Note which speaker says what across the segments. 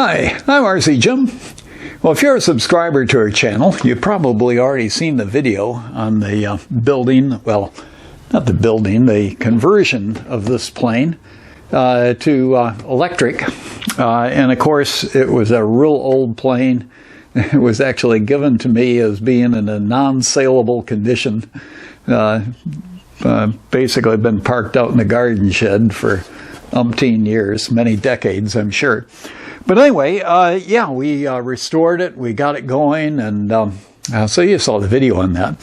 Speaker 1: Hi, I'm RC Jim. Well, if you're a subscriber to our channel, you've probably already seen the video on the building, well, not the building, the conversion of this plane to electric. And of course, it was a real old plane. It was actually given to me as being in a non-saleable condition. Basically been parked out in the garden shed for umpteen years, many decades, I'm sure. But anyway, yeah, we restored it, we got it going, and so you saw the video on that.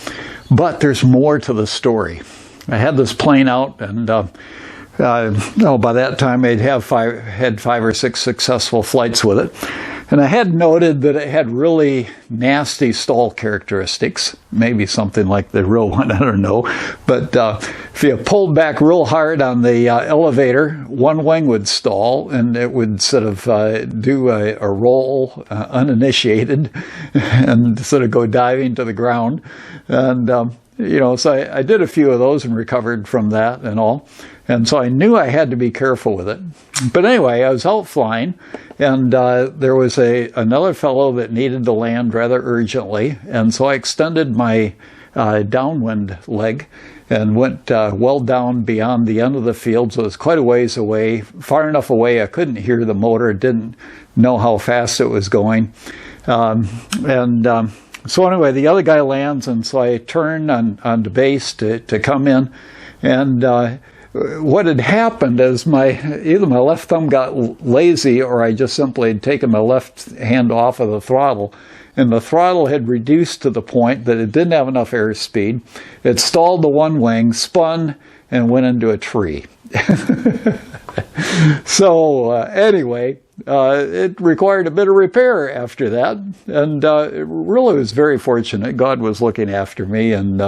Speaker 1: But there's more to the story. I had this plane out, and by that time I'd had five or six successful flights with it. And I had noted that it had really nasty stall characteristics, maybe something like the real one, I don't know. But if you pulled back real hard on the elevator, one wing would stall, and it would sort of do a roll uninitiated and sort of go diving to the ground. And, you know, so I did a few of those and recovered from that and all. And so I knew I had to be careful with it. But anyway, I was out flying, and there was another fellow that needed to land rather urgently. And so I extended my downwind leg and went well down beyond the end of the field. So it was quite a ways away, far enough away I couldn't hear the motor, didn't know how fast it was going. So anyway, the other guy lands, and so I turn onto base to come in. And what had happened is either my left thumb got lazy, or I just simply had taken my left hand off of the throttle, and the throttle had reduced to the point that it didn't have enough airspeed. It stalled the one wing, spun, and went into a tree. So anyway, it required a bit of repair after that, and it really was very fortunate. God was looking after me and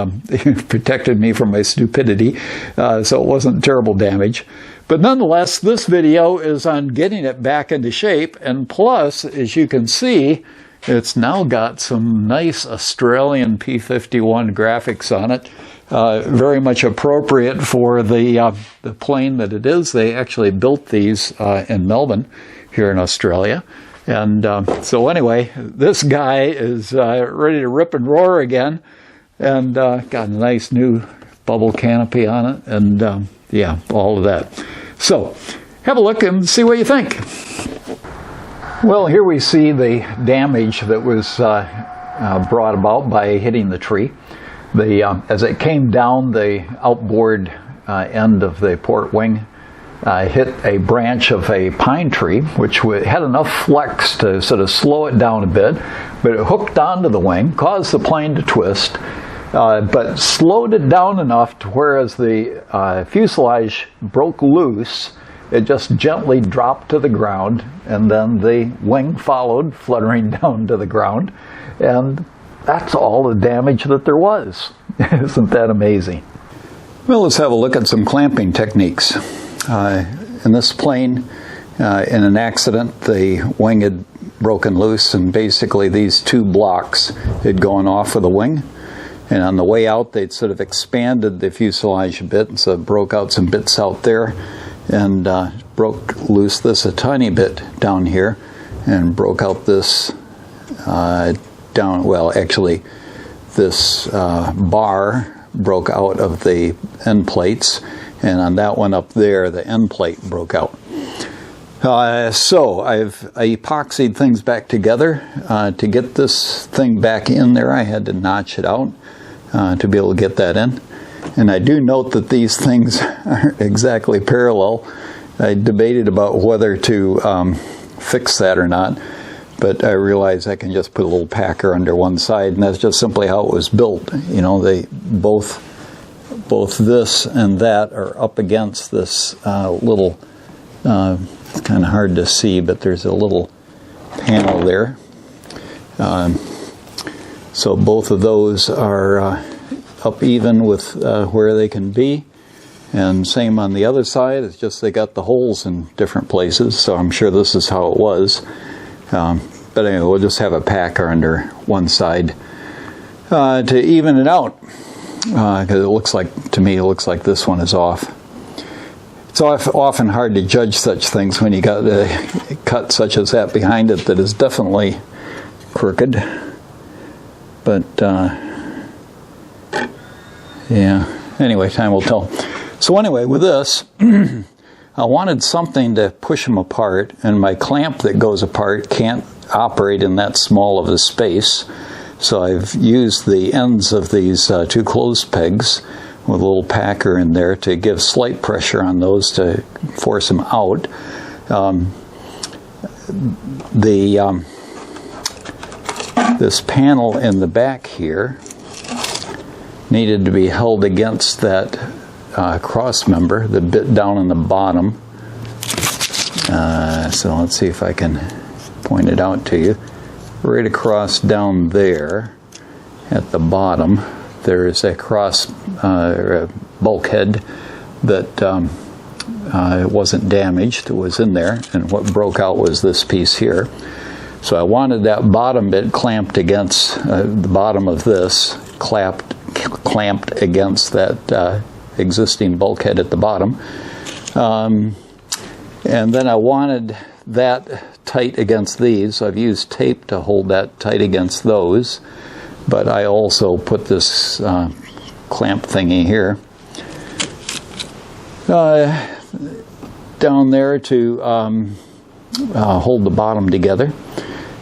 Speaker 1: protected me from my stupidity, so it wasn't terrible damage. But nonetheless, this video is on getting it back into shape, and plus, as you can see, it's now got some nice Australian P-51 graphics on it. Very much appropriate for the plane that it is. They actually built these in Melbourne, here in Australia. And so anyway, this guy is ready to rip and roar again, and got a nice new bubble canopy on it, and yeah, all of that. So have a look and see what you think. Well, here we see the damage that was brought about by hitting the tree. As it came down, the outboard end of the port wing hit a branch of a pine tree, which had enough flex to sort of slow it down a bit, but it hooked onto the wing, caused the plane to twist, but slowed it down enough to where as the fuselage broke loose, it just gently dropped to the ground, and then the wing followed, fluttering down to the ground, and that's all the damage that there was. Isn't that amazing? Well, let's have a look at some clamping techniques. In this plane, in an accident, the wing had broken loose, and basically these two blocks had gone off of the wing. And on the way out, they'd sort of expanded the fuselage a bit, and so it broke out some bits out there, and broke loose this a tiny bit down here, and broke out this actually this bar broke out of the end plates, and on that one up there, the end plate broke out. So I epoxied things back together. To get this thing back in there, I had to notch it out to be able to get that in. And I do note that these things aren't exactly parallel. I debated about whether to fix that or not, but I realized I can just put a little packer under one side, and that's just simply how it was built. You know, they both this and that are up against this little, it's kind of hard to see, but there's a little panel there. So both of those are up even with where they can be. And same on the other side, it's just they got the holes in different places, so I'm sure this is how it was. But anyway, we'll just have a packer under one side to even it out, because it looks like, to me, it looks like this one is off. It's often hard to judge such things when you got a cut such as that behind it that is definitely crooked. But yeah, anyway, time will tell. So anyway, with this, I wanted something to push them apart, and my clamp that goes apart can't operate in that small of a space. So I've used the ends of these two clothes pegs with a little packer in there to give slight pressure on those to force them out. This panel in the back here needed to be held against that cross member, the bit down in the bottom. So let's see if I can point it out to you. Right across down there at the bottom, there is a cross bulkhead that wasn't damaged. It was in there, and what broke out was this piece here. So I wanted that bottom bit clamped against the bottom of this, clamped against that existing bulkhead at the bottom. And then I wanted that tight against these. I've used tape to hold that tight against those, but I also put this clamp thingy here down there to hold the bottom together.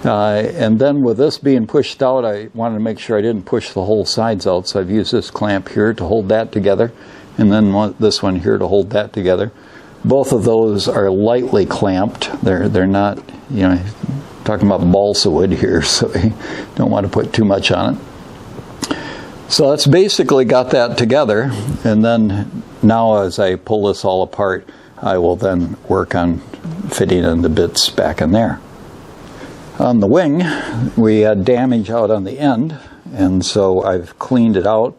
Speaker 1: And then with this being pushed out, I wanted to make sure I didn't push the whole sides out, so I've used this clamp here to hold that together, and then this one here to hold that together. Both of those are lightly clamped. They're not, you know, talking about balsa wood here, so you don't want to put too much on it. So that's basically got that together, and then now as I pull this all apart, I will then work on fitting in the bits back in there. On the wing, we had damage out on the end, and so I've cleaned it out,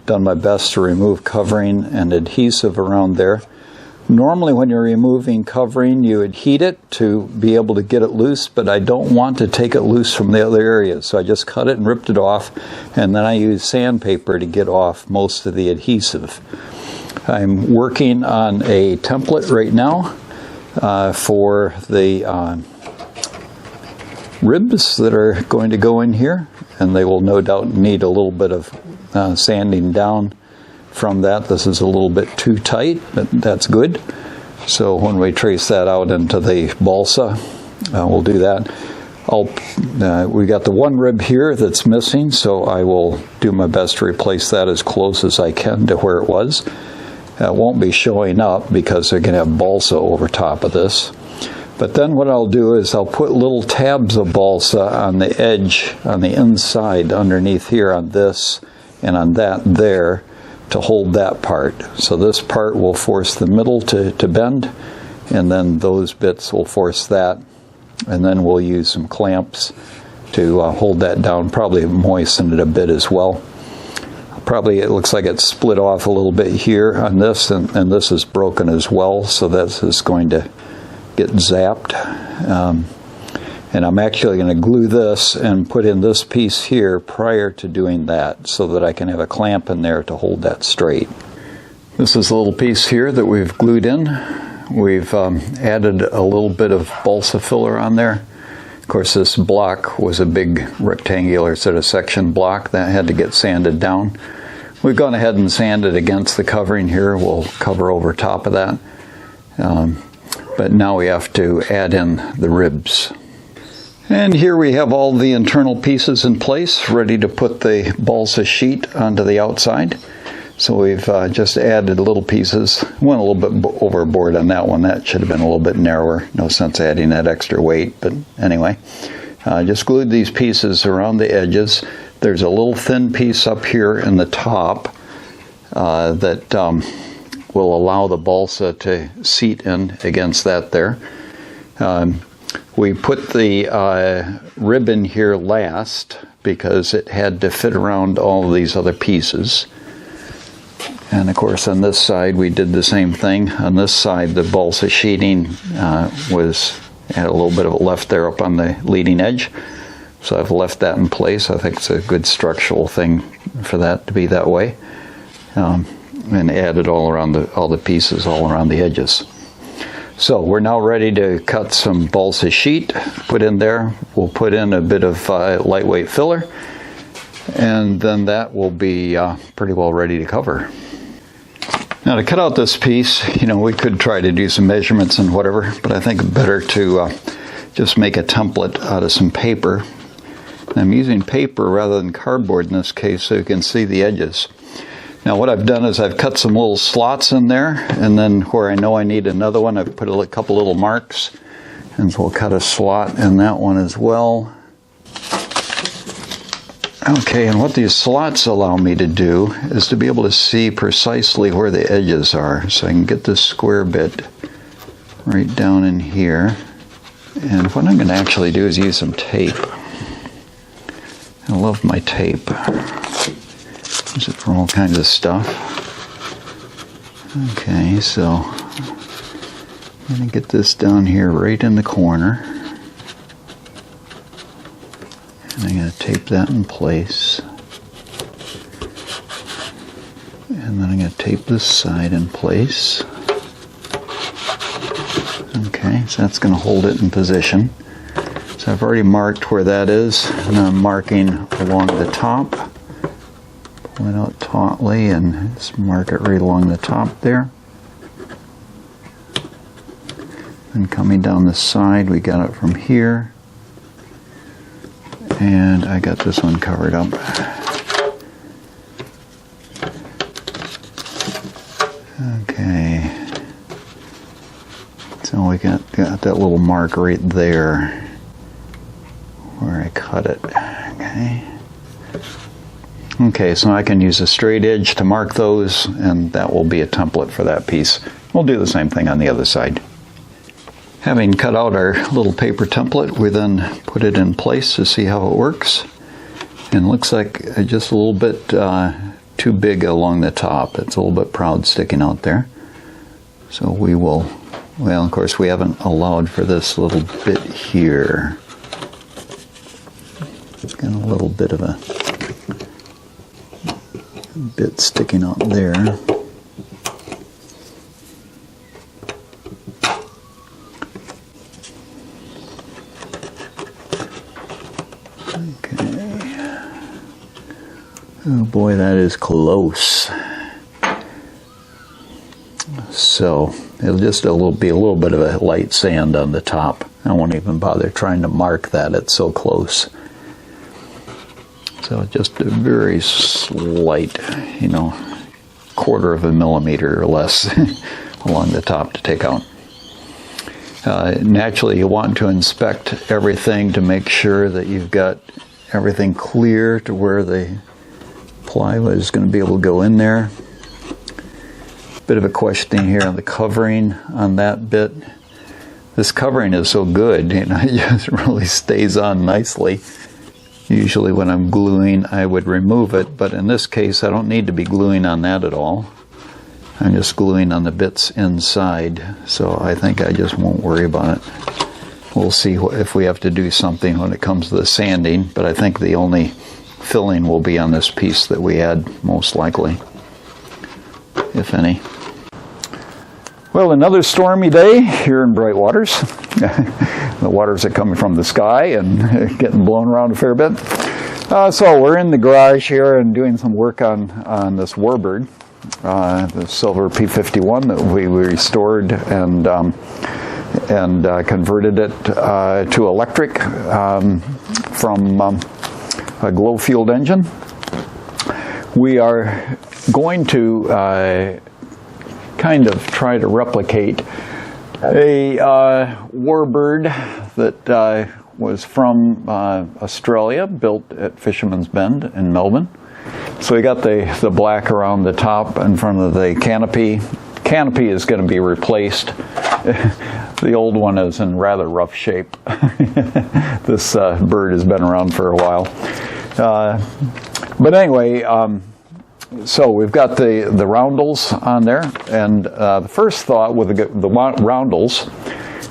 Speaker 1: done my best to remove covering and adhesive around there. Normally when you're removing covering, you would heat it to be able to get it loose, but I don't want to take it loose from the other areas, so I just cut it and ripped it off, and then I use sandpaper to get off most of the adhesive. I'm working on a template right now for the ribs that are going to go in here, and they will no doubt need a little bit of sanding down from that. This is a little bit too tight, but that's good. So when we trace that out into the balsa, we'll do that. We got the one rib here that's missing, so I will do my best to replace that as close as I can to where it was. It won't be showing up because they're going to have balsa over top of this. But then what I'll do is I'll put little tabs of balsa on the edge, on the inside, underneath here on this and on that there, to hold that part. So this part will force the middle to bend, and then those bits will force that, and then we'll use some clamps to hold that down, probably moisten it a bit as well. Probably it looks like it's split off a little bit here on this, and this is broken as well, so this is going to get zapped. And I'm actually going to glue this and put in this piece here prior to doing that, so that I can have a clamp in there to hold that straight. This is a little piece here that we've glued in. We've added a little bit of balsa filler on there. Of course, this block was a big rectangular sort of section block that had to get sanded down. We've gone ahead and sanded against the covering here. We'll cover over top of that. But now we have to add in the ribs. And here we have all the internal pieces in place, ready to put the balsa sheet onto the outside. So we've just added little pieces. Went a little bit overboard on that one. That should have been a little bit narrower. No sense adding that extra weight, but anyway. Just glued these pieces around the edges. There's a little thin piece up here in the top that will allow the balsa to seat in against that there. We put the rib in here last because it had to fit around all of these other pieces. And of course on this side we did the same thing. On this side the balsa sheeting had a little bit of it left there up on the leading edge. So I've left that in place. I think it's a good structural thing for that to be that way. and add it all around all the pieces all around the edges. So we're now ready to cut some balsa sheet, put in there. We'll put in a bit of lightweight filler, and then that will be pretty well ready to cover. Now to cut out this piece, we could try to do some measurements and whatever, but I think better to just make a template out of some paper. I'm using paper rather than cardboard in this case so you can see the edges. Now what I've done is I've cut some little slots in there, and then where I know I need another one, I've put a couple little marks, and so we'll cut a slot in that one as well. Okay, and what these slots allow me to do is to be able to see precisely where the edges are, so I can get this square bit right down in here. And what I'm going to actually do is use some tape. I love my tape. Use it for all kinds of stuff. Okay, so I'm going to get this down here right in the corner. And I'm going to tape that in place. And then I'm going to tape this side in place. Okay, so that's going to hold it in position. So I've already marked where that is, and I'm marking along the top. Pull it out tautly and just mark it right along the top there. And coming down the side, we got it from here. And I got this one covered up. Okay. So we got that little mark right there where I cut it. Okay. Okay, so I can use a straight edge to mark those, and that will be a template for that piece. We'll do the same thing on the other side. Having cut out our little paper template, we then put it in place to see how it works. And it looks like just a little bit too big along the top. It's a little bit proud sticking out there. So we will, well, of course we haven't allowed for this little bit here. It's got a little bit of a bit sticking out there. Okay. Oh boy, that is close. So it'll be a little bit of a light sand on the top. I won't even bother trying to mark that. It's so close. So just a very slight, quarter of a millimeter or less along the top to take out. Naturally, you want to inspect everything to make sure that you've got everything clear to where the plywood is going to be able to go in there. Bit of a question here on the covering on that bit. This covering is so good, it just really stays on nicely. Usually when I'm gluing, I would remove it, but in this case, I don't need to be gluing on that at all. I'm just gluing on the bits inside, so I think I just won't worry about it. We'll see if we have to do something when it comes to the sanding, but I think the only filling will be on this piece that we add, most likely, if any. Well, another stormy day here in Bright Waters. The waters are coming from the sky and getting blown around a fair bit. So we're in the garage here and doing some work on this warbird, the silver P-51 that we restored and converted it to electric from a glow-fueled engine. We are going to kind of try to replicate a warbird that was from Australia, built at Fisherman's Bend in Melbourne. So we got the black around the top in front of the canopy. Canopy is going to be replaced. The old one is in rather rough shape. This bird has been around for a while. But anyway, so we've got the roundels on there, and the first thought with the roundels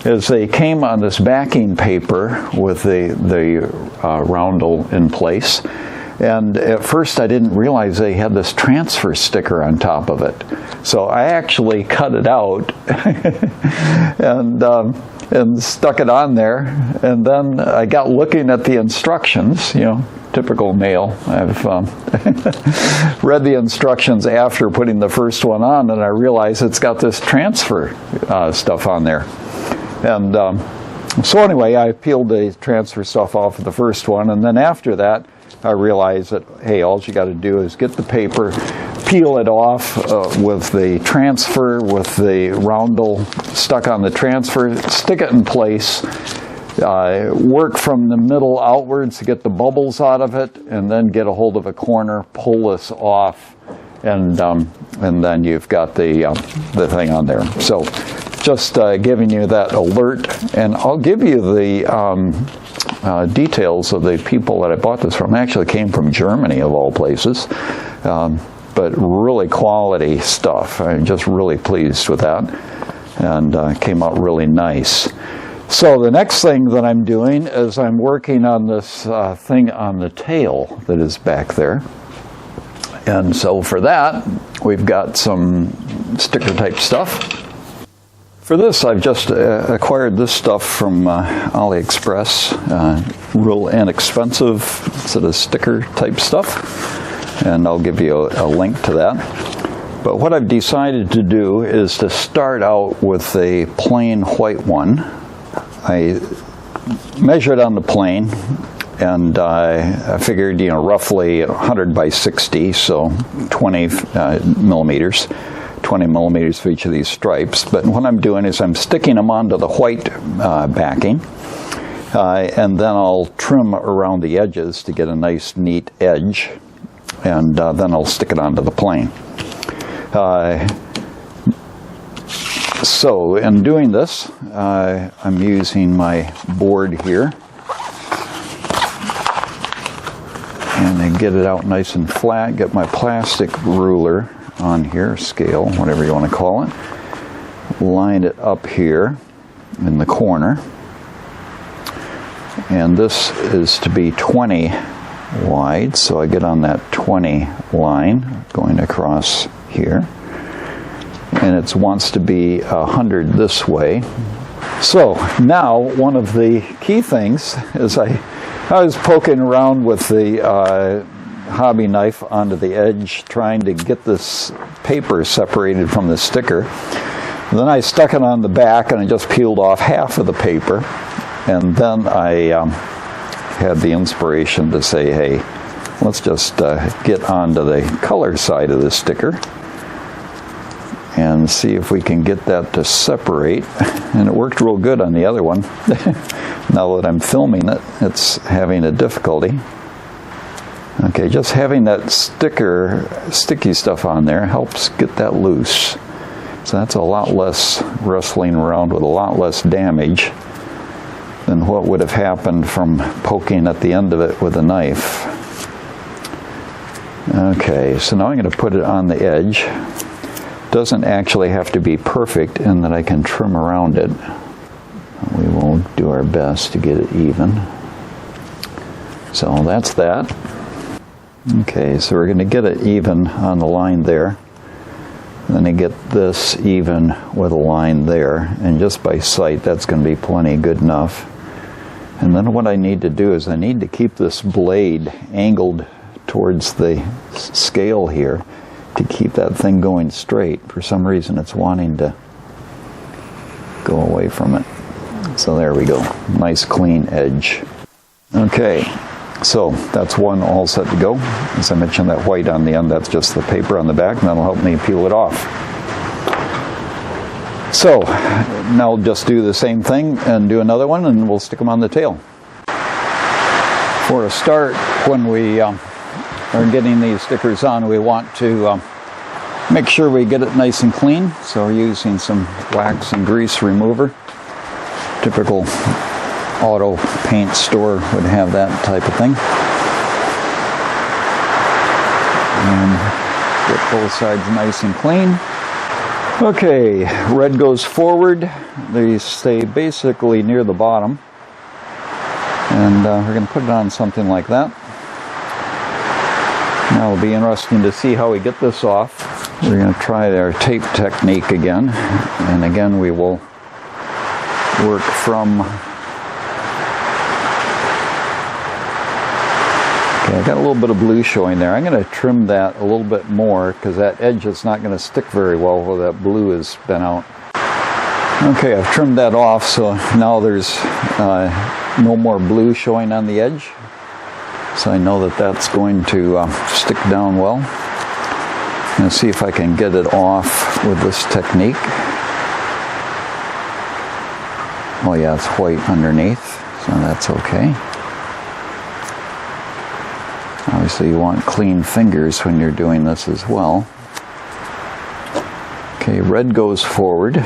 Speaker 1: is they came on this backing paper with the roundel in place, And at first I didn't realize they had this transfer sticker on top of it. So I actually cut it out and stuck it on there. And then I got looking at the instructions, you know, typical male. I've read the instructions after putting the first one on, and I realized it's got this transfer stuff on there. And so anyway, I peeled the transfer stuff off of the first one, and then after that, I realized that, hey, all you got to do is get the paper, peel it off with the transfer, with the roundel stuck on the transfer, stick it in place, work from the middle outwards to get the bubbles out of it, and then get a hold of a corner, pull this off, and then you've got the thing on there. So just giving you that alert, and I'll give you the details of the people that I bought this from. It actually came from Germany, of all places, but really quality stuff. I'm just really pleased with that, and came out really nice. So the next thing that I'm doing is I'm working on this thing on the tail that is back there. And so for that, we've got some sticker type stuff. For this, I've just acquired this stuff from AliExpress, real inexpensive sort of sticker type stuff, and I'll give you a link to that. But what I've decided to do is to start out with a plain white one. I measured on the plane, and I figured, you know, roughly 100 by 60, so 20 millimeters. 20 millimeters for each of these stripes. But what I'm doing is I'm sticking them onto the white backing, and then I'll trim around the edges to get a nice neat edge, and then I'll stick it onto the plane. So in doing this, I'm using my board here, and I get it out nice and flat, get my plastic ruler on here, scale, whatever you want to call it, line it up here in the corner, and this is to be 20 wide, so I get on that 20 line going across here, and it wants to be 100 this way. So now one of the key things is I was poking around with the hobby knife onto the edge, trying to get this paper separated from the sticker. And then I stuck it on the back, and I just peeled off half of the paper, and then I had the inspiration to say, hey, let's just get onto the color side of the sticker and see if we can get that to separate. And it worked real good on the other one. Now that I'm filming it, it's having a difficulty. Okay, just having that sticky stuff on there helps get that loose. So that's a lot less wrestling around with a lot less damage than what would have happened from poking at the end of it with a knife. Okay, so now I'm going to put it on the edge. Doesn't actually have to be perfect in that I can trim around it. We will do our best to get it even. So that's that. Okay, so we're going to get it even on the line there. Then I get this even with a line there, and just by sight that's going to be plenty good enough. And then what I need to do is I need to keep this blade angled towards the scale here to keep that thing going straight. For some reason it's wanting to go away from it. So there we go, nice clean edge. Okay. So that's one all set to go. As I mentioned, that white on the end, that's just the paper on the back, and that'll help me peel it off. So now I'll just do the same thing and do another one, and we'll stick them on the tail. For a start, when we are getting these stickers on, we want to make sure we get it nice and clean. So we're using some wax and grease remover. Typical auto paint store would have that type of thing. And get both sides nice and clean. Okay, red goes forward. They stay basically near the bottom. And we're going to put it on something like that. That'll be interesting to see how we get this off. We're going to try our tape technique again, and again we will work from... Okay, I got a little bit of blue showing there. I'm going to trim that a little bit more because that edge is not going to stick very well where that blue has been out. Okay, I've trimmed that off, so now there's no more blue showing on the edge. So I know that that's going to stick down well. I'm going to see if I can get it off with this technique. Oh yeah, it's white underneath, so that's okay. Obviously you want clean fingers when you're doing this as well. Okay, red goes forward.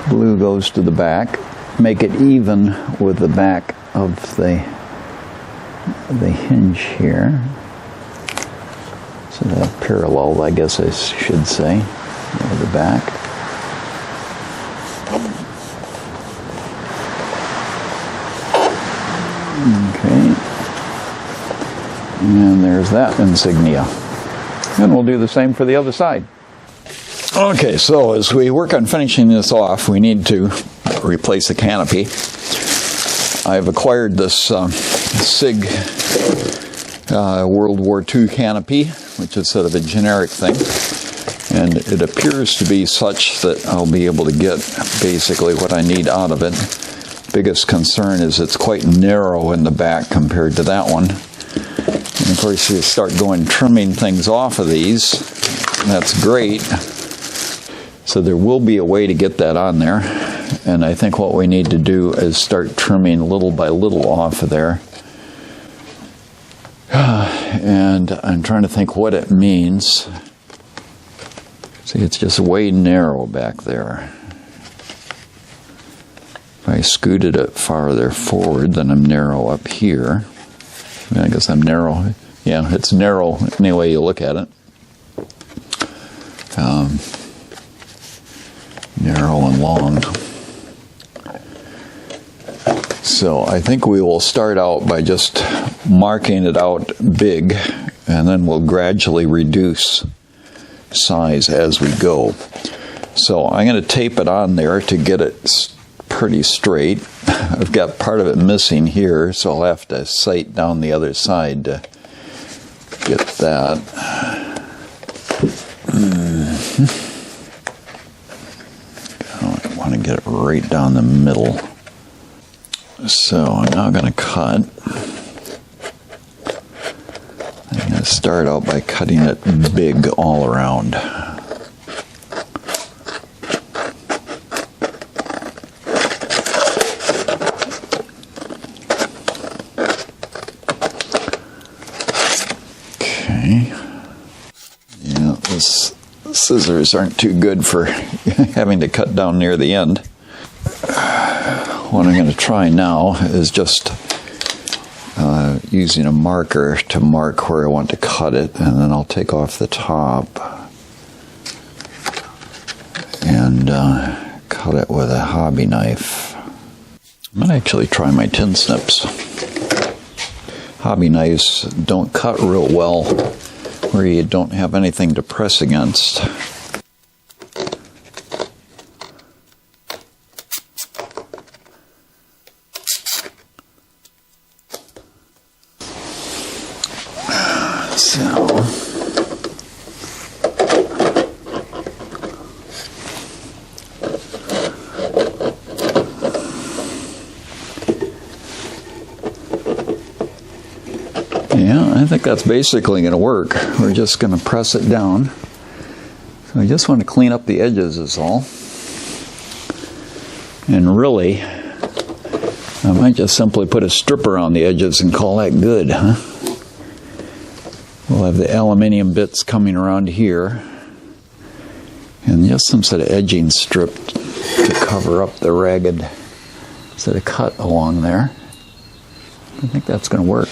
Speaker 1: Blue goes to the back. Make it even with the back of the hinge here. So that parallel, I guess I should say, with the back. Okay. And there's that insignia. And we'll do the same for the other side. Okay, so as we work on finishing this off, we need to replace the canopy. I've acquired this SIG World War II canopy, which is sort of a generic thing. And it appears to be such that I'll be able to get basically what I need out of it. Biggest concern is it's quite narrow in the back compared to that one. And of course, you start trimming things off of these. That's great. So there will be a way to get that on there. And I think what we need to do is start trimming little by little off of there. And I'm trying to think what it means. See, it's just way narrow back there. If I scooted it farther forward, then I'm narrow up here. I guess I'm narrow. Yeah, it's narrow any way you look at it. Narrow and long. So I think we will start out by just marking it out big, and then we'll gradually reduce size as we go. So I'm going to tape it on there to get it pretty straight. I've got part of it missing here, so I'll have to sight down the other side to get that. I want to get it right down the middle. So I'm now going to cut. I'm going to start out by cutting it big all around. Okay. Yeah, this scissors aren't too good for having to cut down near the end. What I'm going to try now is just using a marker to mark where I want to cut it, and then I'll take off the top and cut it with a hobby knife. I'm going to actually try my tin snips. Hobby knives don't cut real well where you don't have anything to press against. Yeah, I think that's basically going to work. We're just going to press it down. So I just want to clean up the edges is all. And really, I might just simply put a strip around the edges and call that good, huh? We'll have the aluminium bits coming around here. And just some sort of edging strip to cover up the ragged sort of cut along there. I think that's going to work.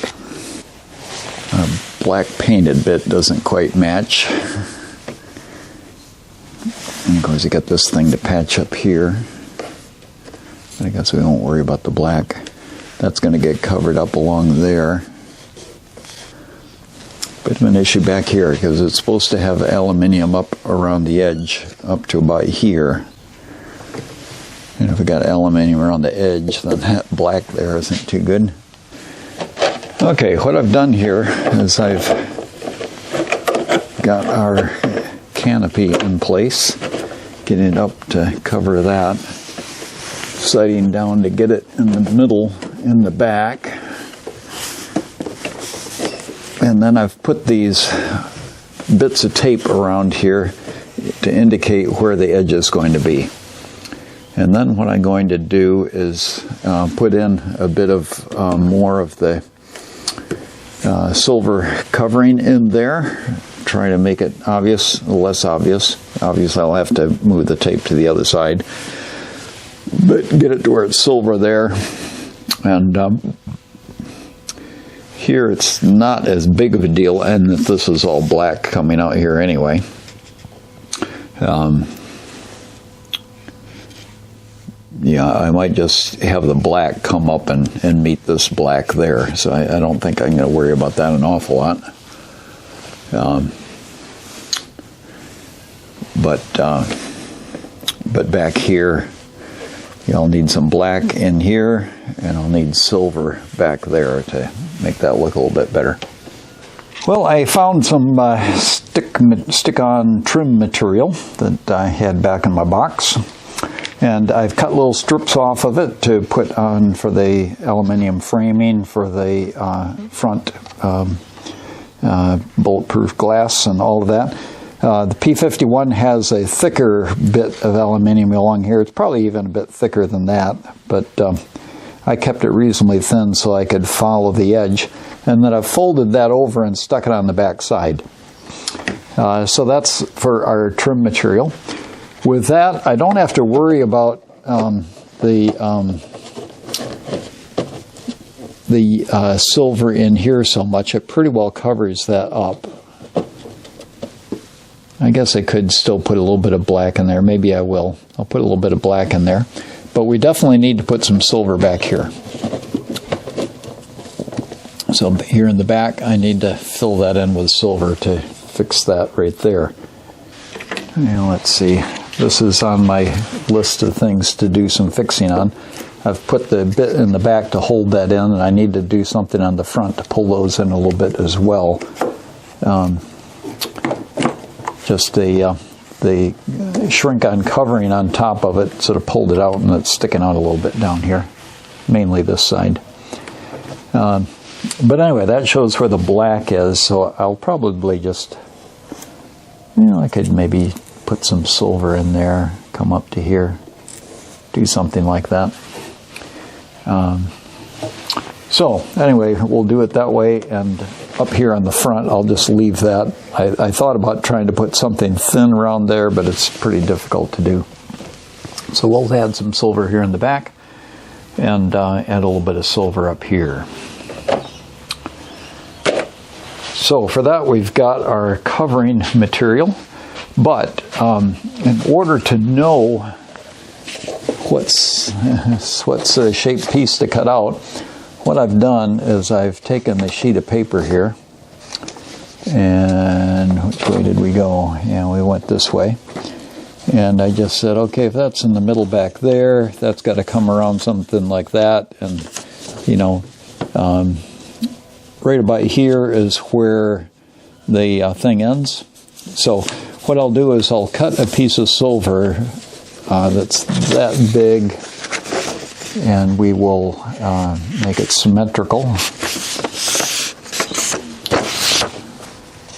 Speaker 1: A black painted bit doesn't quite match. And of course you got this thing to patch up here. But I guess we won't worry about the black. That's going to get covered up along there. But bit of an issue back here because it's supposed to have aluminium up around the edge up to about here. And if we got aluminium around the edge, then that black there isn't too good. Okay, what I've done here is I've got our canopy in place, getting it up to cover that, sighting down to get it in the middle in the back. And then I've put these bits of tape around here to indicate where the edge is going to be. And then what I'm going to do is put in a bit of more of the silver covering in there, try to make it obvious, less obvious. Obviously I'll have to move the tape to the other side, but get it to where it's silver there. And here it's not as big of a deal, and that this is all black coming out here anyway. Yeah, I might just have the black come up and meet this black there. So I don't think I'm going to worry about that an awful lot. But back here, I'll need some black in here, and I'll need silver back there to make that look a little bit better. Well, I found some stick-on trim material that I had back in my box. And I've cut little strips off of it to put on for the aluminum framing for the front bulletproof glass and all of that. The P-51 has a thicker bit of aluminum along here. It's probably even a bit thicker than that, but I kept it reasonably thin so I could follow the edge. And then I've folded that over and stuck it on the back side. So that's for our trim material. With that, I don't have to worry about the silver in here so much. It pretty well covers that up. I guess I could still put a little bit of black in there. Maybe I will. I'll put a little bit of black in there. But we definitely need to put some silver back here. So here in the back, I need to fill that in with silver to fix that right there. Now let's see. This is on my list of things to do some fixing on. I've put the bit in the back to hold that in, and I need to do something on the front to pull those in a little bit as well. Just the shrink-on covering on top of it sort of pulled it out, and it's sticking out a little bit down here, mainly this side. But anyway, that shows where the black is, so I'll probably just, I could maybe put some silver in there, come up to here, do something like that. So anyway, we'll do it that way, and up here on the front, I'll just leave that. I thought about trying to put something thin around there, but it's pretty difficult to do. So we'll add some silver here in the back, and add a little bit of silver up here. So for that, we've got our covering material. But in order to know what's a shaped piece to cut out, what I've done is I've taken the sheet of paper here, and which way did we go? Yeah, we went this way. And I just said, okay, if that's in the middle back there, that's got to come around something like that. And, right about here is where the thing ends. So what I'll do is I'll cut a piece of silver that's that big, and we will make it symmetrical.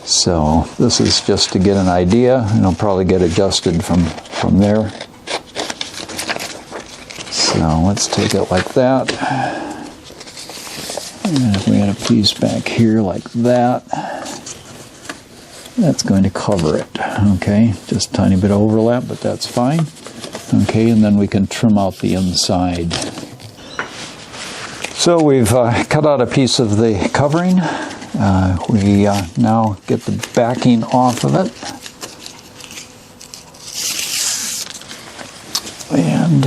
Speaker 1: So this is just to get an idea, and it'll probably get adjusted from there. So let's take it like that. And if we got a piece back here like that, that's going to cover it. Okay, just a tiny bit of overlap, but that's fine. Okay, and then we can trim out the inside. So we've cut out a piece of the covering. We now get the backing off of it. And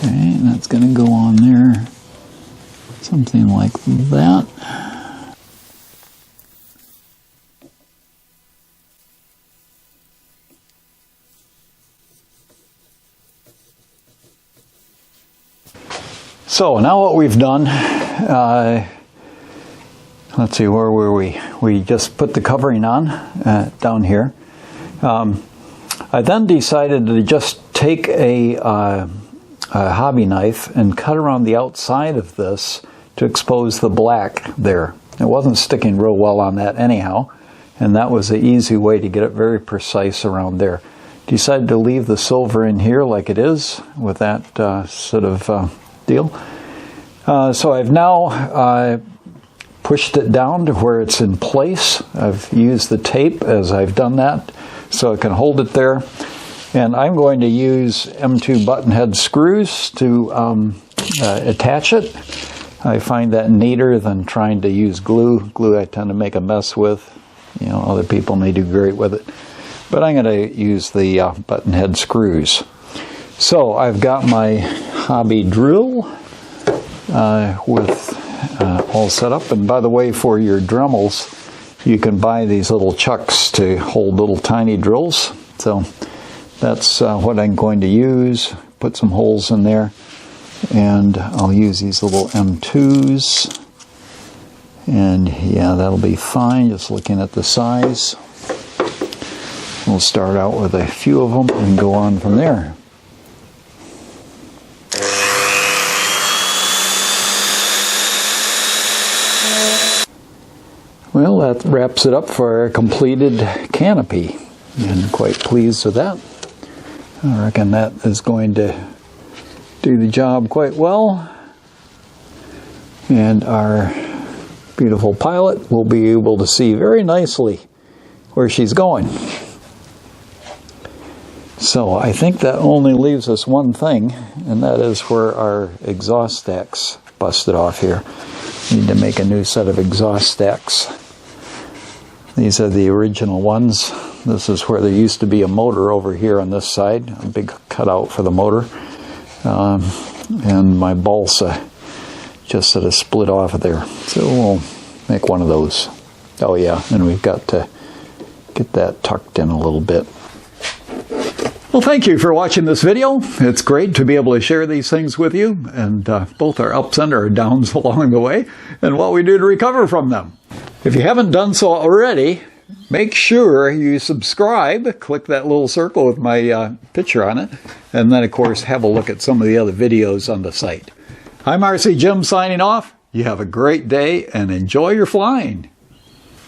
Speaker 1: Okay, and that's going to go on there. Something like that. So now what we've done, let's see, where were we? We just put the covering on down here. I then decided to just take a hobby knife and cut around the outside of this to expose the black there. It wasn't sticking real well on that anyhow, and that was the easy way to get it very precise around there. Decided to leave the silver in here like it is with that sort of deal. So I've now pushed it down to where it's in place. I've used the tape as I've done that so I can hold it there. And I'm going to use M2 button head screws to attach it. I find that neater than trying to use glue. Glue I tend to make a mess with. You know, other people may do great with it. But I'm going to use the button head screws. So I've got my hobby drill with all set up. And by the way, for your Dremels, you can buy these little chucks to hold little tiny drills. So that's what I'm going to use. Put some holes in there. And I'll use these little M2s. And yeah, that'll be fine, just looking at the size. We'll start out with a few of them and go on from there. Well, that wraps it up for our completed canopy. And quite pleased with that. I reckon that is going to do the job quite well. And our beautiful pilot will be able to see very nicely where she's going. So I think that only leaves us one thing, and that is where our exhaust stacks busted off here. Need to make a new set of exhaust stacks. These are the original ones. This is where there used to be a motor over here on this side, a big cutout for the motor. And my balsa just sort of split off of there. So we'll make one of those. Oh yeah, and we've got to get that tucked in a little bit. Well, thank you for watching this video. It's great to be able to share these things with you, and both our ups and our downs along the way, and what we do to recover from them. If you haven't done so already, make sure you subscribe. Click that little circle with my picture on it, and then, of course, have a look at some of the other videos on the site. I'm RC Jim signing off. You have a great day, and enjoy your flying.